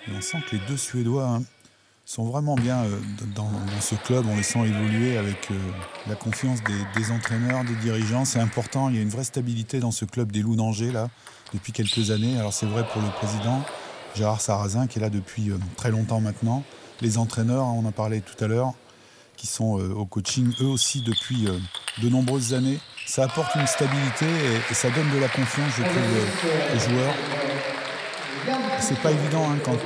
[SPEAKER 2] Et on sent que les deux Suédois sont vraiment bien dans ce club. On les sent évoluer avec la confiance des entraîneurs, des dirigeants. C'est important, il y a une vraie stabilité dans ce club des Loups d'Angers là, depuis quelques années. Alors c'est vrai pour le président Gérard Sarrazin qui est là depuis très longtemps maintenant. Les entraîneurs, on en parlait tout à l'heure, qui sont au coaching eux aussi depuis de nombreuses années. Ça apporte une stabilité et ça donne de la confiance, je trouve, aux joueurs. C'est pas évident quand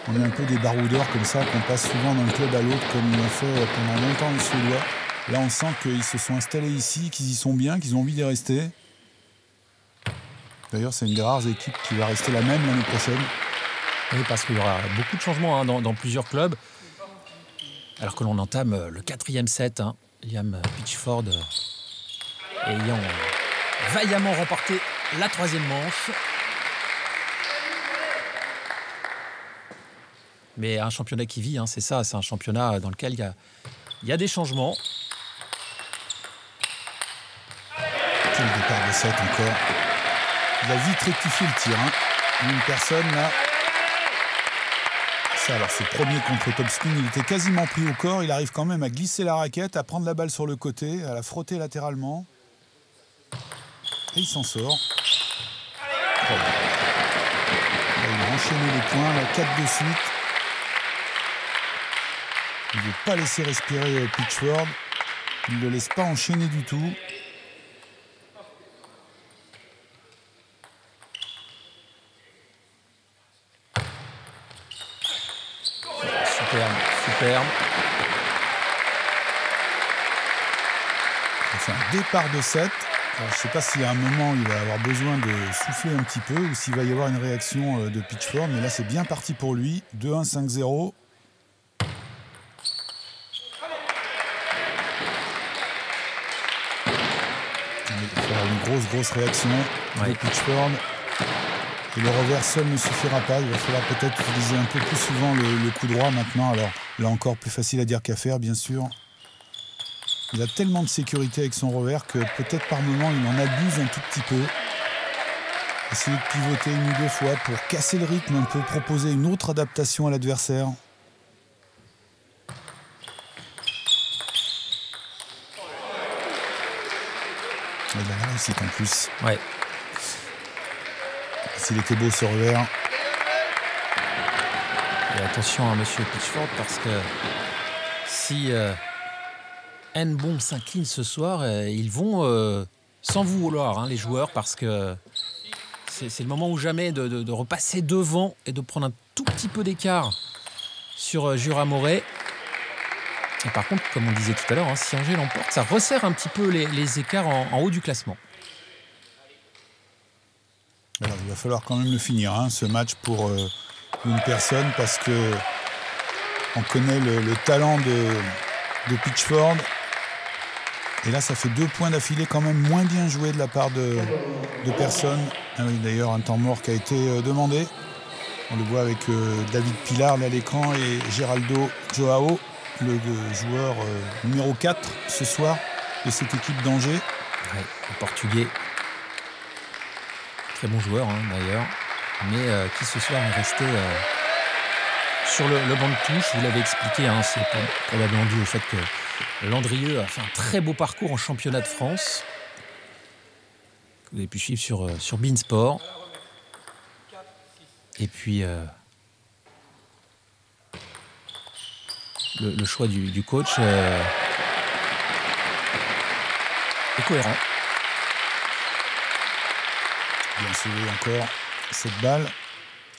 [SPEAKER 2] on est un peu des baroudeurs comme ça, qu'on passe souvent d'un club à l'autre comme ils l'ont fait pendant longtemps les Suédois. Là on sent qu'ils se sont installés ici, qu'ils y sont bien, qu'ils ont envie d'y rester. D'ailleurs c'est une des rares équipes qui va rester la même l'année prochaine.
[SPEAKER 6] Oui, parce qu'il y aura beaucoup de changements dans plusieurs clubs. Alors que l'on entame le 4e set, Liam Pitchford ayant vaillamment remporté la 3e manche. Mais un championnat qui vit, c'est ça, c'est un championnat dans lequel il y a des changements.
[SPEAKER 2] Quel départ de 7 encore. Il a vite rectifié le tir. Une personne là. Ça, alors c'est premier contre topspin, il était quasiment pris au corps. Il arrive quand même à glisser la raquette, à prendre la balle sur le côté, à la frotter latéralement. Et il s'en sort. Là, il a enchaîné les points, là, 4 de suite. Il ne veut pas laisser respirer Pitchford. Il ne le laisse pas enchaîner du tout.
[SPEAKER 6] Superbe.
[SPEAKER 2] C'est un départ de 7. Alors, je ne sais pas s'il y a un moment où il va avoir besoin de souffler un petit peu ou s'il va y avoir une réaction de Pitchford. Mais là, c'est bien parti pour lui. 2-1, 5-0. Il va falloir une grosse réaction de Pitchford. Et le revers seul ne suffira pas. Il va falloir peut-être utiliser un peu plus souvent le coup droit maintenant. Alors là encore, plus facile à dire qu'à faire, bien sûr. Il a tellement de sécurité avec son revers que peut-être par moment, il en abuse un tout petit peu. Essayer de pivoter une ou deux fois pour casser le rythme un peu, proposer une autre adaptation à l'adversaire. Il a la réussite en plus.
[SPEAKER 6] Ouais.
[SPEAKER 2] S'il était beau ce revers.
[SPEAKER 6] Et attention à monsieur Pitchford parce que si Nbom s'incline ce soir, ils vont sans vouloir, les joueurs, parce que c'est le moment ou jamais de repasser devant et de prendre un tout petit peu d'écart sur Jura Moret. Et par contre, comme on disait tout à l'heure, si Angers l'emporte, ça resserre un petit peu les écarts en haut du classement.
[SPEAKER 2] Alors, il va falloir quand même le finir, ce match pour une personne, parce que on connaît le talent de Pitchford. Et là, ça fait 2 points d'affilée quand même moins bien joué de la part de personne. Ah oui, d'ailleurs, un temps mort qui a été demandé. On le voit avec David Pilar là, à l'écran et Geraldo Joao, le joueur numéro 4 ce soir de cette équipe d'Angers.
[SPEAKER 6] Ouais, le Portugais. Très bon joueur d'ailleurs, mais qui ce soir est resté sur le banc de touche. Vous l'avez expliqué, c'est probablement dû au fait que Landrieux a fait un très beau parcours en championnat de France. Vous avez pu suivre sur Beansport. Et puis le choix du coach est
[SPEAKER 2] Bien sauvé encore cette balle.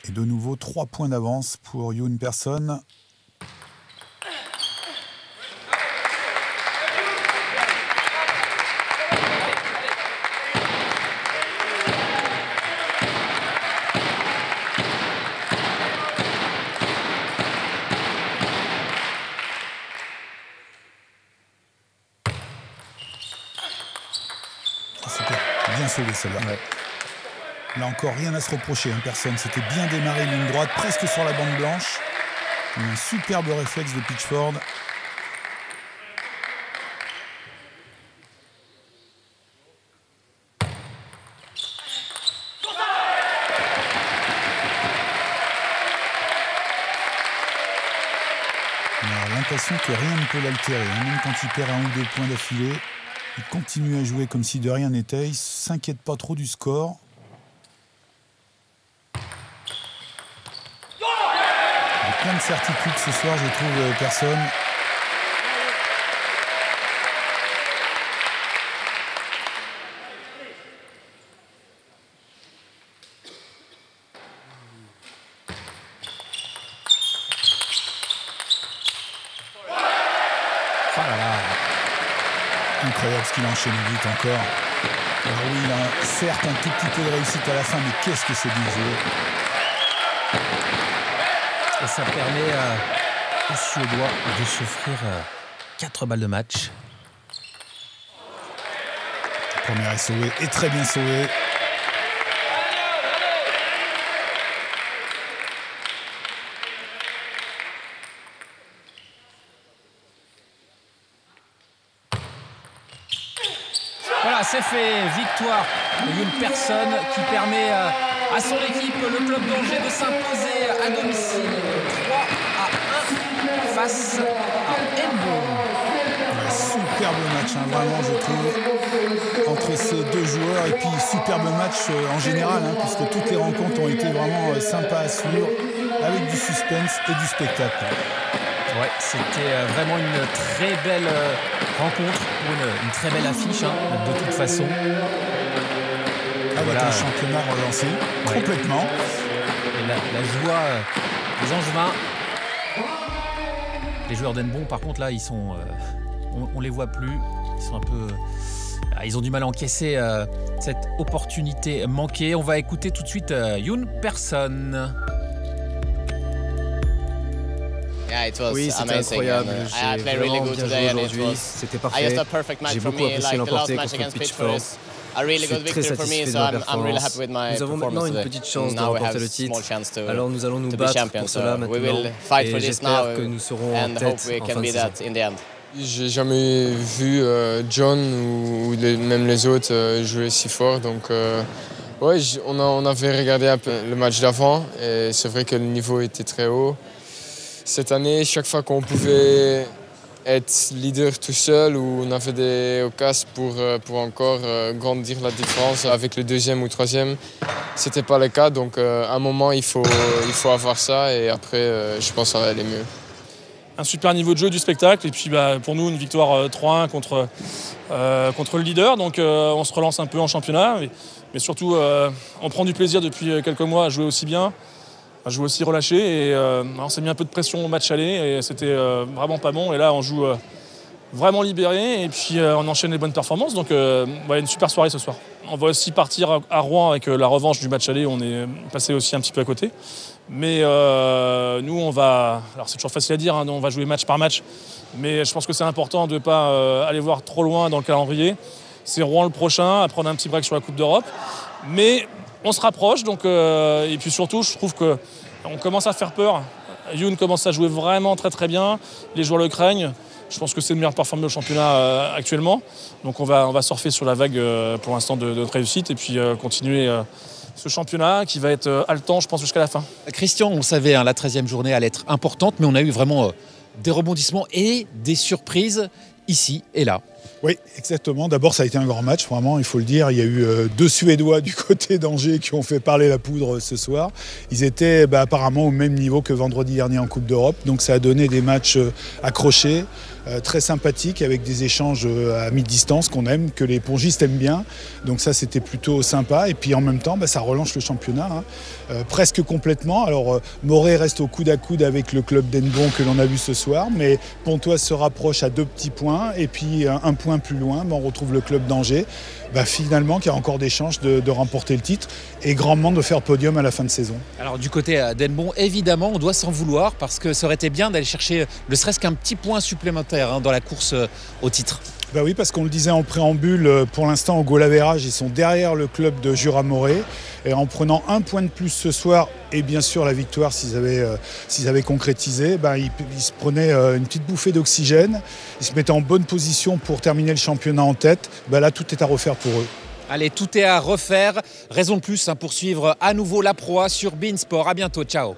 [SPEAKER 2] Et de nouveau 3 points d'avance pour Youn Persson. C'était bien sauvé celle-là. Ouais. Là encore, rien à se reprocher, Persson. C'était bien démarré, ligne droite, presque sur la bande blanche. Un superbe réflexe de Pitchford. On a l'impression que rien ne peut l'altérer. Même quand il perd 1 ou 2 points d'affilée, il continue à jouer comme si de rien n'était. Il ne s'inquiète pas trop du score. Plein de certitudes ce soir, je trouve, Persson. Oh là là. Incroyable ce qu'il a enchaîné vite encore. Alors oui, il a certes un tout petit peu de réussite à la fin, mais qu'est-ce que c'est bien joué.
[SPEAKER 6] Et ça permet aux Suédois de s'offrir 4 balles de match.
[SPEAKER 2] Premier est sauvé et très bien sauvé.
[SPEAKER 6] Voilà, c'est fait. Victoire de Youn Persson qui permet à son équipe, le club d'Angers, de s'imposer à domicile 3-1 face à Hennebeau.
[SPEAKER 2] Superbe match, hein, vraiment, je trouve, entre ces deux joueurs. Et puis, superbe match en général, hein, puisque toutes les rencontres ont été vraiment sympas à suivre, avec du suspense et du spectacle.
[SPEAKER 6] Ouais, c'était vraiment une très belle rencontre, pour une très belle affiche, hein, de toute façon.
[SPEAKER 2] Avec voilà, un championnat relancé, ouais, complètement.
[SPEAKER 6] Et la joie des Angevins. Les joueurs d'Hennebeau, par contre, là, ils sont, on les voit plus. Ils sont un peu, ils ont du mal à encaisser cette opportunité manquée. On va écouter tout de suite Youn Persson.
[SPEAKER 7] Oui, c'était incroyable. J'ai vraiment bien joué aujourd'hui. C'était parfait. J'ai beaucoup apprécié l'emporter contre Pitchford. Je suis très satisfait de ma performance. Nous avons maintenant une petite chance de remporter le titre. Alors nous allons nous battre pour cela maintenant. Et j'espère que nous serons en tête en fin de saison.
[SPEAKER 8] J'ai jamais vu John ou même les autres jouer si fort. Donc, ouais, on avait regardé un peu le match d'avant et c'est vrai que le niveau était très haut. Cette année, chaque fois qu'on pouvait être leader tout seul ou on avait des occasions pour encore grandir la différence avec le deuxième ou troisième, c'était pas le cas. Donc à un moment, il faut avoir ça et après, je pense que ça va aller mieux.
[SPEAKER 3] Un super niveau de jeu, du spectacle et puis pour nous, une victoire 3-1 contre le leader. Donc on se relance un peu en championnat, mais surtout on prend du plaisir depuis quelques mois à jouer aussi bien. Je joue aussi relâché et on s'est mis un peu de pression au match aller et c'était vraiment pas bon. Et là, on joue vraiment libéré et puis on enchaîne les bonnes performances. Donc, une super soirée ce soir. On va aussi partir à Rouen avec la revanche du match aller. On est passé aussi un petit peu à côté. Mais nous, on va... Alors, c'est toujours facile à dire, hein, on va jouer match par match. Mais je pense que c'est important de ne pas aller voir trop loin dans le calendrier. C'est Rouen le prochain, à prendre un petit break sur la Coupe d'Europe. Mais on se rapproche, donc, et puis surtout, je trouve qu'on commence à faire peur. Youn commence à jouer vraiment très très bien. Les joueurs le craignent. Je pense que c'est le meilleur performeur du championnat actuellement. Donc on va surfer sur la vague pour l'instant de notre réussite et puis continuer ce championnat qui va être haletant, je pense, jusqu'à la fin.
[SPEAKER 1] Christian, on le savait, hein, la 13e journée allait être importante, mais on a eu vraiment des rebondissements et des surprises ici et là.
[SPEAKER 2] Oui, exactement. D'abord, ça a été un grand match, vraiment, il faut le dire. Il y a eu 2 Suédois du côté d'Angers qui ont fait parler la poudre ce soir. Ils étaient apparemment au même niveau que vendredi dernier en Coupe d'Europe. Donc ça a donné des matchs accrochés, très sympathiques, avec des échanges à mi-distance qu'on aime, que les pongistes aiment bien. Donc ça, c'était plutôt sympa. Et puis en même temps, ça relance le championnat, presque complètement. Alors Morée reste au coude à coude avec le club d'Hennebeau que l'on a vu ce soir. Mais Pontoise se rapproche à 2 petits points. Et puis un point plus loin, on retrouve le club d'Angers, finalement qui a encore des chances de remporter le titre et grandement de faire podium à la fin de saison.
[SPEAKER 1] Alors du côté d'Hennebeau, évidemment, on doit s'en vouloir parce que ça aurait été bien d'aller chercher ne serait-ce qu'un petit point supplémentaire dans la course au titre.
[SPEAKER 2] Oui, parce qu'on le disait en préambule, pour l'instant au goal average, ils sont derrière le club de Jura-Morée. Et en prenant 1 point de plus ce soir, et bien sûr la victoire s'ils avaient concrétisé, ils se prenaient une petite bouffée d'oxygène. Ils se mettaient en bonne position pour terminer le championnat en tête. Là, tout est à refaire pour eux.
[SPEAKER 1] Allez, tout est à refaire. Raison de plus pour suivre à nouveau la proie sur beIN Sport. À bientôt, ciao.